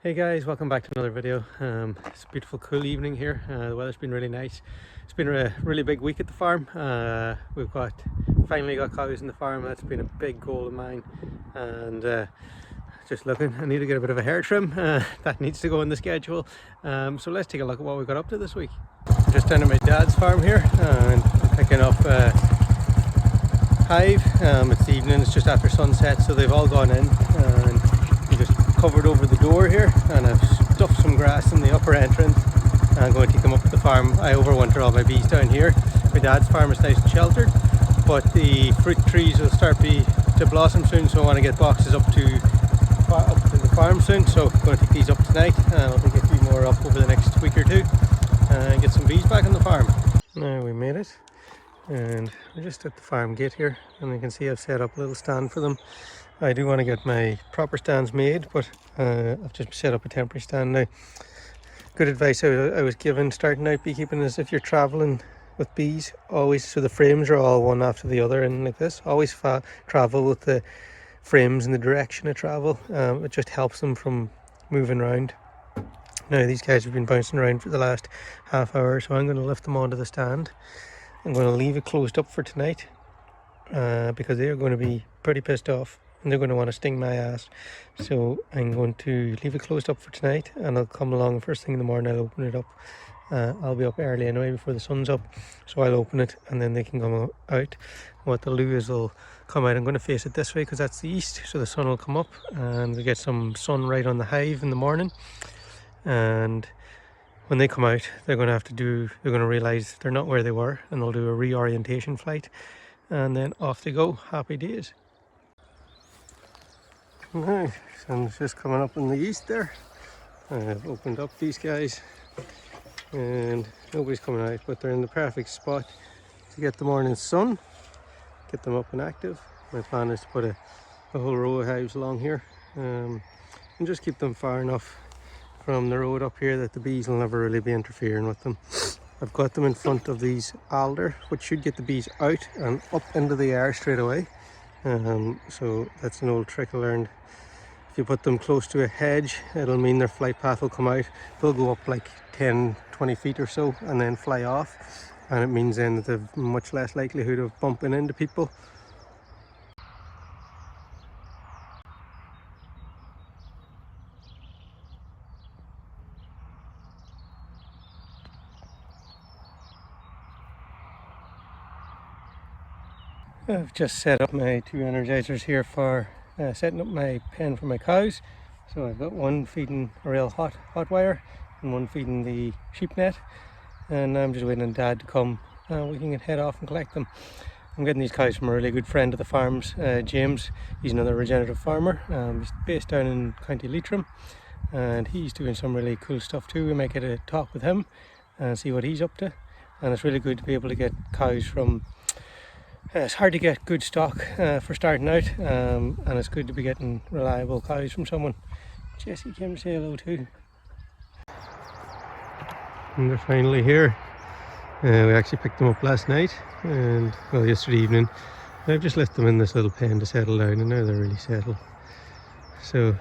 Hey guys, welcome back to another video. It's a beautiful cool evening here. The weather's been really nice. It's been a really big week at the farm. We've finally got cows in the farm. That's been a big goal of mine, and just looking, I need to get a bit of a hair trim. That needs to go in the schedule. So let's take a look at what we got up to this week. I'm just down at my dad's farm here and picking up Hive. It's the evening, it's just after sunset, so they've all gone in, and we just covered over the door here, and I've stuffed some grass in the upper entrance. I'm going to take them up to the farm. I overwinter all my bees down here. My dad's farm is nice and sheltered, but the fruit trees will start to blossom soon, so I want to get boxes up to the farm soon. So I'm going to take these up tonight, and I'll take a few more up over the next week or two and get some bees back on the farm. Now we made it, and we're just at the farm gate here, and you can see I've set up a little stand for them. I do want to get my proper stands made, but I've just set up a temporary stand now. Good advice I was given starting out beekeeping is, if you're traveling with bees, always, so the frames are all one after the other and like this, always travel with the frames in the direction of travel. It just helps them from moving around. Now these guys have been bouncing around for the last half hour, so I'm going to lift them onto the stand. I'm going to leave it closed up for tonight because they are going to be pretty pissed off and they're going to want to sting my ass. So I'm going to leave it closed up for tonight, and I'll come along first thing in the morning. I'll open it up. I'll be up early anyway before the sun's up, so I'll open it and then they can come out. What they'll do is they'll come out. I'm going to face it this way because that's the east, so the sun will come up and we get some sun right on the hive in the morning. And when they come out, they're going to realize they're not where they were, and they'll do a reorientation flight, and then off they go. Happy days. Now, sun's just coming up in the east there. I've opened up these guys and nobody's coming out, but they're in the perfect spot to get the morning sun, get them up and active. My plan is to put a whole row of hives along here, and just keep them far enough from the road up here that the bees will never really be interfering with them. I've got them in front of these alder, which should get the bees out and up into the air straight away. So that's an old trick I learned. If you put them close to a hedge, it'll mean their flight path will come out. They'll go up like 10-20 feet or so and then fly off, and it means then that they've much less likelihood of bumping into people. I've just set up my two energizers here for setting up my pen for my cows. So I've got one feeding a real hot wire and one feeding the sheep net, and I'm just waiting on Dad to come. We can head off and collect them. I'm getting these cows from a really good friend of the farm's, James. He's another regenerative farmer. He's based down in County Leitrim, and he's doing some really cool stuff too. We might get a talk with him and see what he's up to. And it's really good to be able to get cows from it's hard to get good stock for starting out, and it's good to be getting reliable cows from someone. Jessie came to say hello too. And they're finally here. We actually picked them up last night, and well, yesterday evening. I've just left them in this little pen to settle down, and now they're really settled. So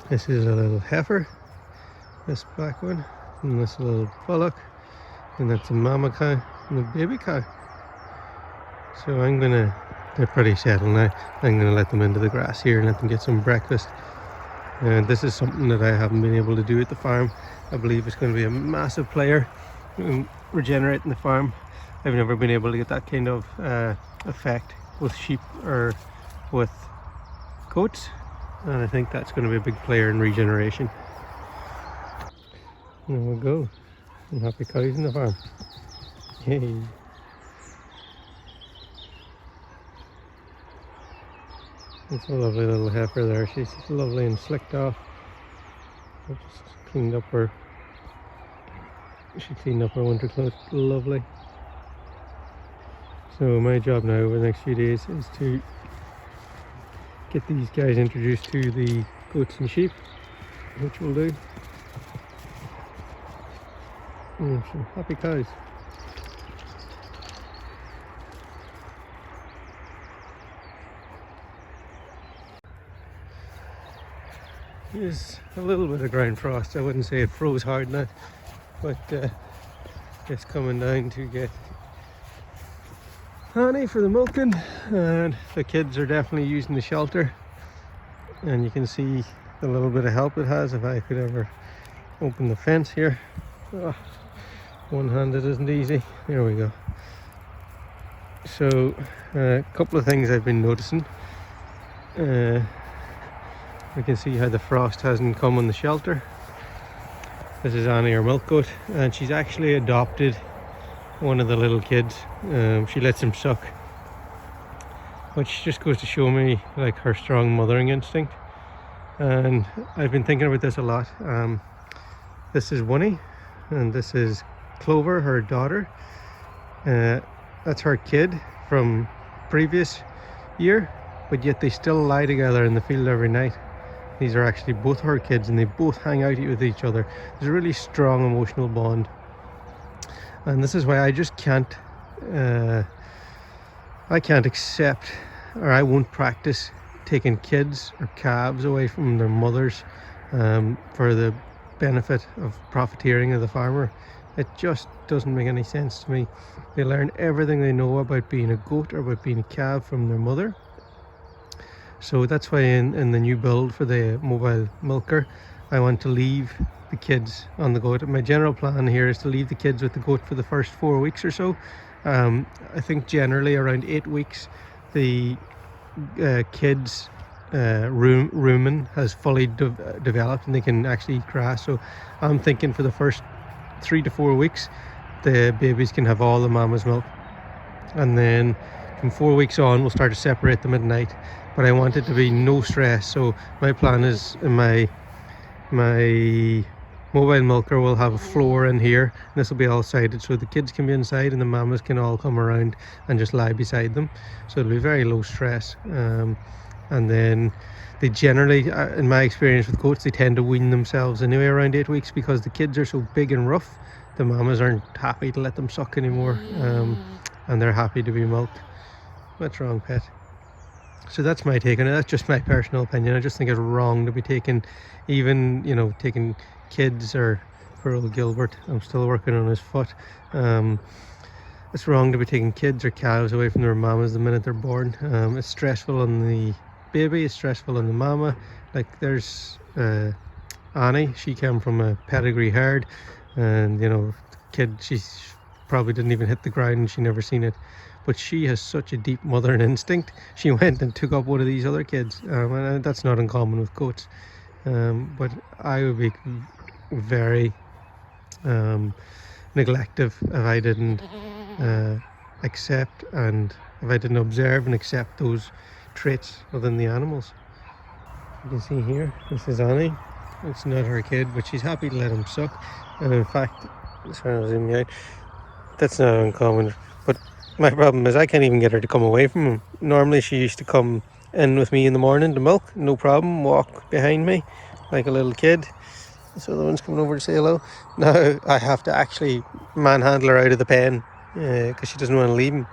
this is a little heifer, this black one, and this little bullock, and that's a mama cow and a baby cow. So they're pretty settled now. I'm going to let them into the grass here and let them get some breakfast. And this is something that I haven't been able to do at the farm. I believe it's going to be a massive player in regenerating the farm. I've never been able to get that kind of effect with sheep or with goats. And I think that's going to be a big player in regeneration. There we go. Some happy cows in the farm. Yay. It's a lovely little heifer there. She's lovely and slicked off. I just cleaned up her. She cleaned up her winter clothes. Lovely. So my job now over the next few days is to get these guys introduced to the goats and sheep, which we'll do. And some happy cows. There's a little bit of ground frost. I wouldn't say it froze hard now, but it's coming down to get honey for the milking, and the kids are definitely using the shelter, and you can see the little bit of help it has. If I could ever open the fence here. Oh, one-handed isn't easy. There we go. So a couple of things I've been noticing. We can see how the frost hasn't come on the shelter. This is Annie, our milk goat, and she's actually adopted one of the little kids. She lets him suck, which just goes to show me like her strong mothering instinct. And I've been thinking about this a lot. This is Winnie, and this is Clover, her daughter. That's her kid from previous year, but yet they still lie together in the field every night. These are actually both her kids, and they both hang out with each other. There's a really strong emotional bond, and this is why I just can't accept, or I won't practice taking kids or calves away from their mothers for the benefit of profiteering of the farmer. It just doesn't make any sense to me. They learn everything they know about being a goat or about being a calf from their mother. So that's why in the new build for the mobile milker, I want to leave the kids on the goat. My general plan here is to leave the kids with the goat for the first 4 weeks or so. I think generally around 8 weeks, the kids rumen has fully developed and they can actually eat grass. So I'm thinking for the first 3 to 4 weeks, the babies can have all the mama's milk, and then from 4 weeks on we'll start to separate them at night. But I want it to be no stress, so my plan is my mobile milker will have a floor in here, and this will be all sided so the kids can be inside and the mamas can all come around and just lie beside them. So it'll be very low stress. And then they generally, in my experience with goats, they tend to wean themselves anyway around 8 weeks, because the kids are so big and rough. The mamas aren't happy to let them suck anymore, and they're happy to be milked. What's wrong, pet? So that's my take on it. That's just my personal opinion. I just think it's wrong to be taking, even, you know, taking kids, or for old Gilbert, I'm still working on his foot. It's wrong to be taking kids or calves away from their mamas the minute they're born. It's stressful on the baby, it's stressful on the mama. Like there's Annie, she came from a pedigree herd, and you know, kid, she's probably didn't even hit the ground, she never seen it. But she has such a deep mothering instinct. She went and took up one of these other kids, and that's not uncommon with goats. But I would be very neglective if I didn't accept, and if I didn't observe and accept those traits within the animals. You can see here, this is Annie. It's not her kid, but she's happy to let him suck. And in fact, sorry, I'll zoom you out. That's not uncommon. But my problem is I can't even get her to come away from him. Normally she used to come in with me in the morning to milk, no problem, walk behind me like a little kid. So the one's coming over to say hello. Now I have to actually manhandle her out of the pen because she doesn't want to leave him.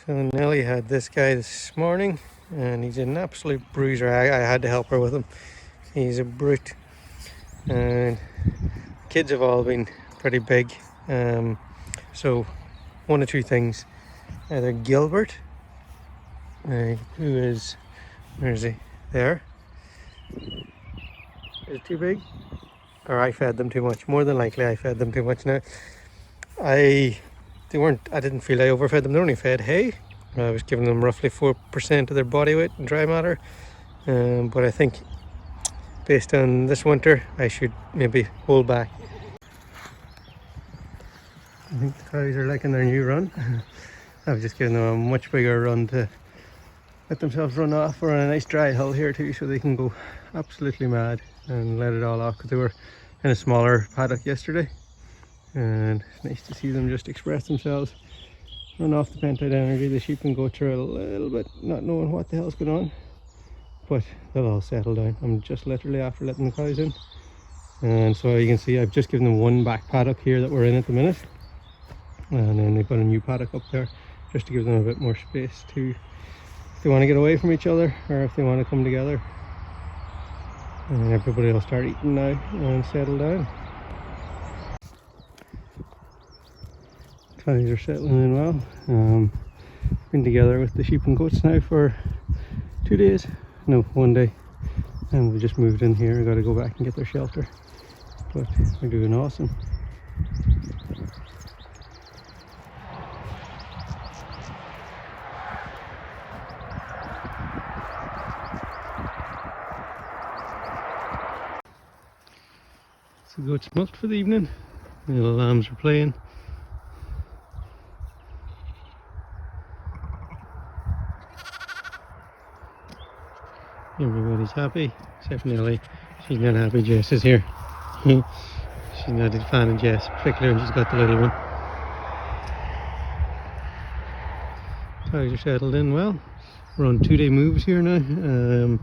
So Nelly had this guy this morning, and he's an absolute bruiser. I had to help her with him. He's a brute. And kids have all been pretty big. So one or two things. Either Gilbert, who is, where is he? There. Is it too big? Or I fed them too much. More than likely I fed them too much. Now I didn't feel I overfed them. They're only fed hay. I was giving them roughly 4% of their body weight in dry matter. But I think based on this winter I should maybe hold back. I think the cows are liking their new run. I've just given them a much bigger run to let themselves run off. We're on a nice dry hill here too, so they can go absolutely mad and let it all off, because they were in a smaller paddock yesterday, and it's nice to see them just express themselves, run off the pent out energy. The sheep can go through a little bit not knowing what the hell's going on, but they'll all settle down. I'm just literally after letting the cows in, and so you can see I've just given them one back paddock here that we're in at the minute, and then they've got a new paddock up there just to give them a bit more space to if they want to get away from each other or if they want to come together. And everybody will start eating now and settle down. Cows are settling in well. Been together with the sheep and goats now for 2 days, no, 1 day, and we just moved in here. I got to go back and get their shelter, but they're doing awesome. So the goats milked for the evening. The little lambs are playing. Everybody's happy, except Nelly. She's not happy. Jess is here. She's not a fan of Jess, particularly when she's got the little one. Cows are settled in well. We're on 2-day moves here now.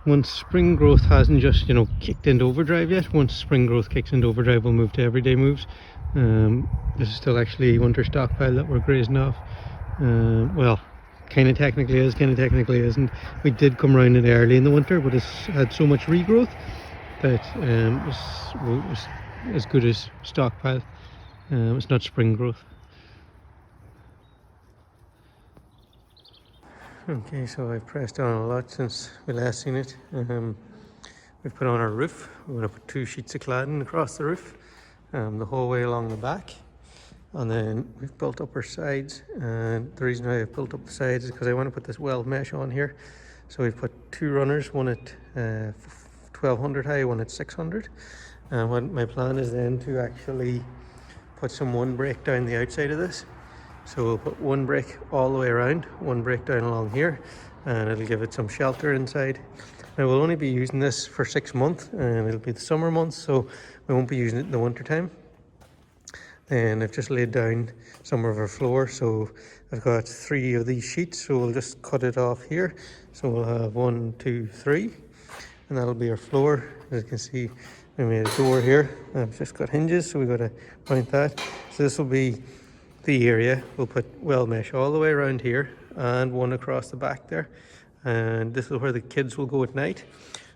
Once spring growth hasn't just, kicked into overdrive yet. Once spring growth kicks into overdrive, we'll move to everyday moves. This is still actually winter stockpile that we're grazing off. Well, kind of technically is, kind of technically isn't. We did come around it early in the winter, but it's had so much regrowth that it's as good as stockpile. It's not spring growth. Okay, so I've pressed on a lot since we last seen it. We've put on our roof. We're going to put 2 sheets of cladding across the roof, the whole way along the back. And then we've built up our sides, and the reason why I've built up the sides is because I want to put this weld mesh on here. So we've put 2 runners, one at 1200 high, one at 600. And what my plan is then to actually put some 1 break down the outside of this. So we'll put 1 break all the way around, 1 break down along here, and it'll give it some shelter inside. Now we'll only be using this for 6 months, and it'll be the summer months, so we won't be using it in the winter time. And I've just laid down some of our floor, so I've got 3 of these sheets, so we'll just cut it off here. So we'll have 1, 2, 3, and that'll be our floor. As you can see, we made a door here. I've just got hinges, so we've got to mount that. So this will be the area. We'll put weld mesh all the way around here and 1 across the back there. And this is where the kids will go at night.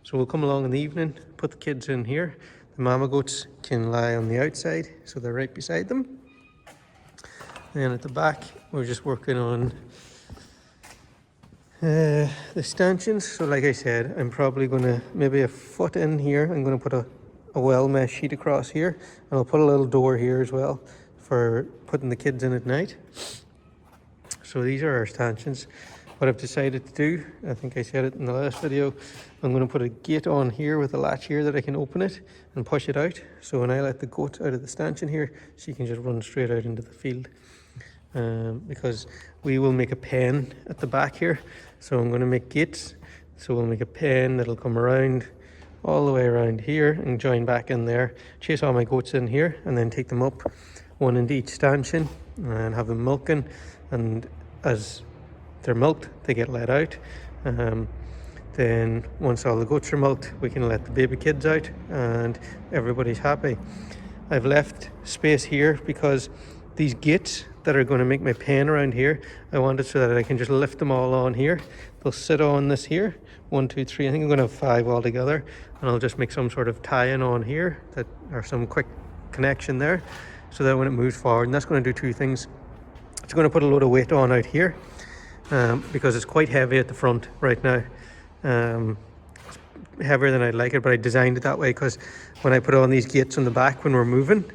So we'll come along in the evening, put the kids in here. The mama goats can lie on the outside, so they're right beside them. And at the back, we're just working on the stanchions. So like I said, I'm probably going to, maybe a foot in here, I'm going to put a weld mesh sheet across here. And I'll put a little door here as well for putting the kids in at night. So these are our stanchions. What I've decided to do, I think I said it in the last video, I'm going to put a gate on here with a latch here that I can open it and push it out. So when I let the goat out of the stanchion here, she can just run straight out into the field. Because we will make a pen at the back here. So I'm going to make gates. So we'll make a pen that'll come around all the way around here and join back in there. Chase all my goats in here and then take them up, 1 into each stanchion, and have them milking. And as they're milked, they get let out. Then once all the goats are milked, we can let the baby kids out and everybody's happy. I've left space here because these gates that are going to make my pen around here, I want it so that I can just lift them all on here. They'll sit on this here, 1, 2, 3, I think I'm going to have 5 altogether, and I'll just make some sort of tie-in on here, that or some quick connection there, so that when it moves forward, and that's going to do 2 things. It's going to put a load of weight on out here, because it's quite heavy at the front right now. It's heavier than I'd like it, but I designed it that way because when I put on these gates on the back when we're moving,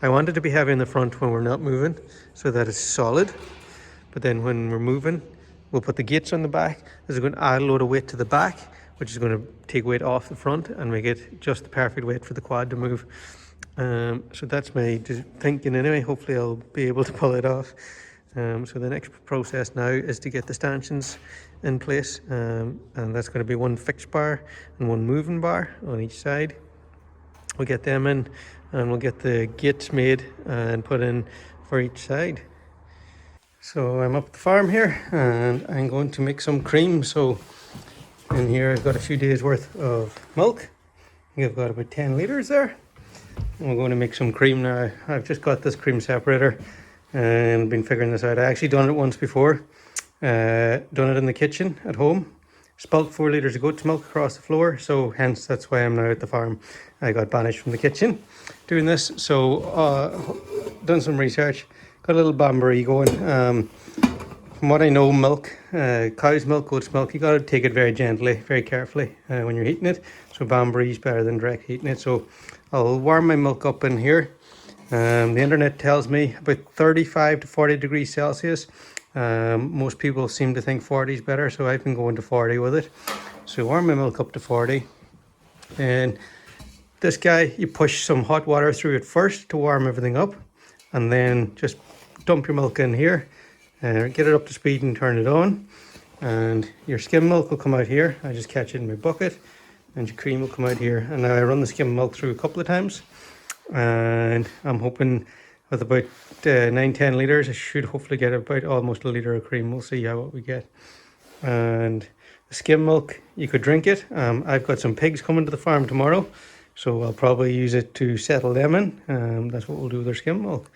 I want it to be heavy in the front when we're not moving so that it's solid. But then when we're moving, we'll put the gates on the back. This is going to add a load of weight to the back, which is going to take weight off the front and make it just the perfect weight for the quad to move. So that's my thinking anyway. Hopefully I'll be able to pull it off. So the next process now is to get the stanchions in place, and that's going to be 1 fixed bar and 1 moving bar on each side. We'll get them in and we'll get the gates made and put in for each side. So I'm up at the farm here and I'm going to make some cream. So in here I've got a few days worth of milk. I think I've got about 10 litres there. And we're going to make some cream now. I've just got this cream separator and been figuring this out. I actually done it once before, done it in the kitchen at home. Spilt 4 litres of goat's milk across the floor, so hence that's why I'm now at the farm. I got banished from the kitchen doing this. So done some research, got a little bain-marie going. From what I know, milk, cow's milk, goat's milk, you got to take it very gently, very carefully when you're heating it. So bain-marie is better than direct heating it. So I'll warm my milk up in here. The internet tells me about 35 to 40 degrees Celsius. Most people seem to think 40 is better, so I've been going to 40 with it. So warm my milk up to 40. And this guy, you push some hot water through it first to warm everything up, and then just dump your milk in here and get it up to speed and turn it on. And your skim milk will come out here. I just catch it in my bucket, and your cream will come out here. And now I run the skim milk through a couple of times, and I'm hoping with about 9-10 litres I should hopefully get about almost a litre of cream. We'll see what we get. And the skim milk, you could drink it. I've got some pigs coming to the farm tomorrow, so I'll probably use it to settle them in. That's what we'll do with their skim milk.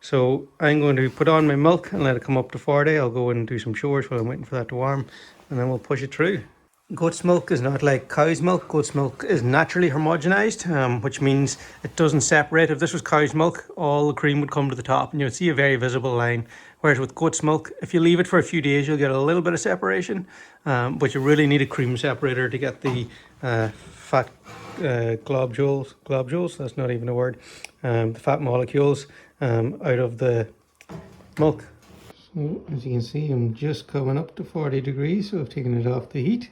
So I'm going to put on my milk and let it come up to 40. I'll go and do some chores while I'm waiting for that to warm, and then we'll push it through. Goat's milk is not like cow's milk. Goat's milk is naturally homogenized, which means it doesn't separate. If this was cow's milk, all the cream would come to the top and you'll see a very visible line. Whereas with goat's milk, if you leave it for a few days, you'll get a little bit of separation, but you really need a cream separator to get the fat globules, that's not even a word, the fat molecules out of the milk. So as you can see, I'm just coming up to 40 degrees, so I've taken it off the heat.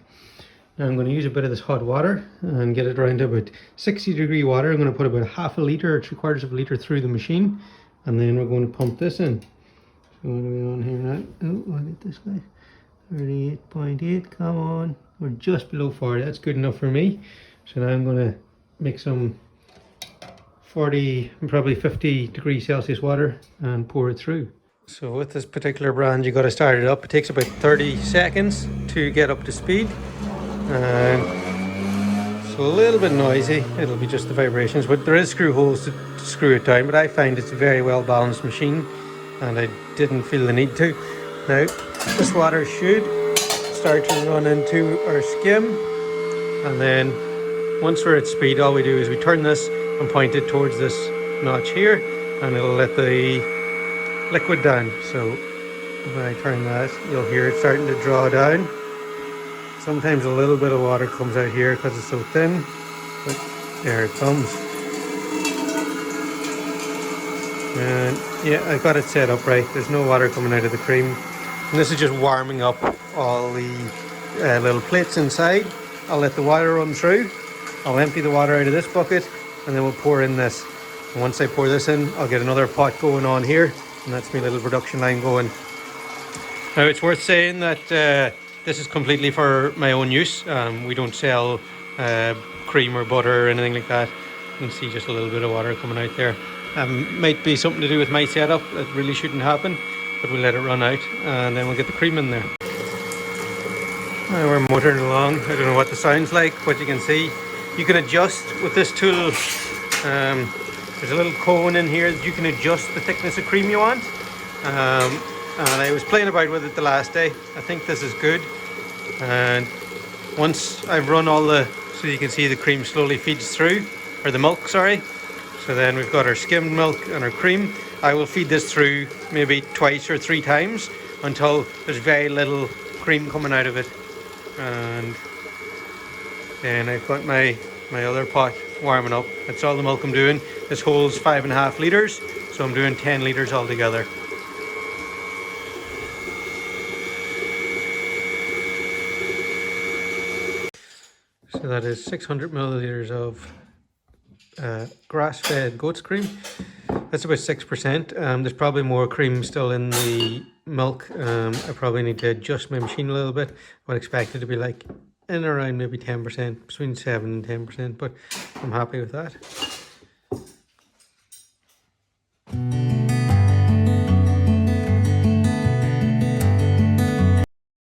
Now I'm going to use a bit of this hot water and get it around to about 60 degree water. I'm going to put about half a litre or 3/4 of a litre through the machine, and then we're going to pump this in. So what are we on here now? Oh, look at this guy. 38.8, come on. We're just below 40, that's good enough for me. So now I'm going to make some 40 and probably 50 degrees Celsius water and pour it through. So with this particular brand, you got to start it up. It takes about 30 seconds to get up to speed. It's a little bit noisy. It'll be just the vibrations, but there is screw holes to screw it down. But I find it's a very well balanced machine, and I didn't feel the need to. Now, this water should start to run into our skim, and then once we're at speed, all we do is we turn this and point it towards this notch here, and it'll let the liquid down. So when I turn that, you'll hear it starting to draw down. Sometimes a little bit of water comes out here because it's so thin, but there it comes. And yeah, I got it set up right. There's no water coming out of the cream. And this is just warming up all the little plates inside. I'll let the water run through. I'll empty the water out of this bucket, and then we'll pour in this. And once I pour this in, I'll get another pot going on here, and that's my little production line going. Now it's worth saying that this is completely for my own use. We don't sell cream or butter or anything like that. You can see just a little bit of water coming out there. Might be something to do with my setup. It really shouldn't happen, but we'll let it run out and then we'll get the cream in there. Now we're motoring along. I don't know what the sound's like, but you can see you can adjust with this tool. There's a little cone in here that you can adjust the thickness of cream you want. And I was playing about with it the last day. I think this is good. And once I've run all so you can see the cream slowly feeds through, or the milk, sorry. So then we've got our skimmed milk and our cream. I will feed this through maybe 2 or 3 times until there's very little cream coming out of it. And then I've got my other pot warming up. That's all the milk I'm doing. This holds 5.5 litres, so I'm doing 10 litres altogether. So that is 600 milliliters of grass-fed goat's cream. That's about 6%. There's probably more cream still in the milk. I probably need to adjust my machine a little bit. I would expect it to be like in around maybe 10%, between 7 and 10%, but I'm happy with that.